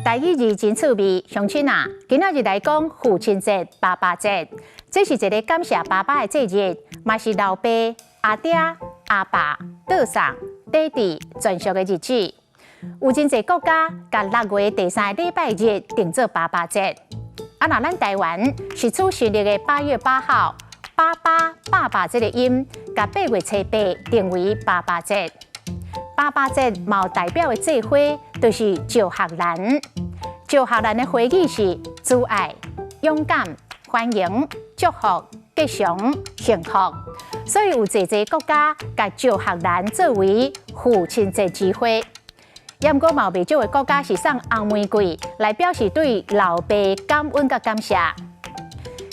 台语字真趣味，乡亲啊，今仔日来讲父亲节、爸爸节，这是一个感谢爸爸的节日，嘛是老爸、阿爹、阿爸、倒送、爹地全属的日子。有真侪国家甲6月第3个礼拜日定做爸爸节，啊，那咱台湾是取新历的8月8号，爸爸这个音，甲8月初8定为爸爸节。爸爸节嘛有代表的做花，就是招学人。招学人的花语是慈爱、勇敢、欢迎、祝福、吉祥、幸福。所以有侪国家甲招学人作为父亲节之花。也毋过嘛有袂少的国家是送红玫瑰来表示对老爸感恩甲感谢。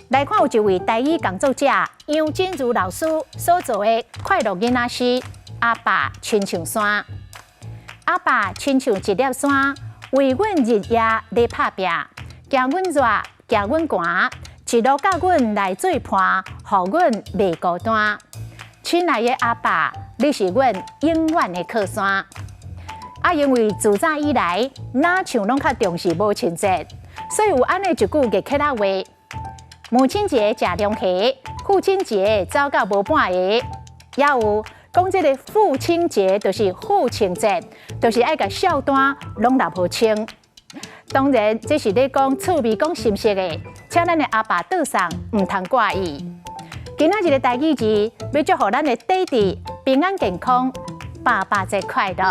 来看有一位台语工作者杨真如老师所做的快乐囡仔诗。阿爸亲像山，阿爸亲像一粒山，为阮日夜咧打拼，惊阮热，惊阮寒，一路甲阮来做伴，互阮袂孤单。亲爱的阿爸，你是阮永远的靠山。因为自早以来，哪像拢较重视母亲节，所以有安尼一句热气仔话：母亲节食凉皮，父亲节走到无半个，也有。讲这个父亲节就是父亲节，就是爱甲孝单拢拿好清。当然，这是咧讲趣味、讲心实的，请咱的阿爸倒送，唔通怪意。今仔日的台语字，要祝福咱的爹地平安健康，爸爸节快乐。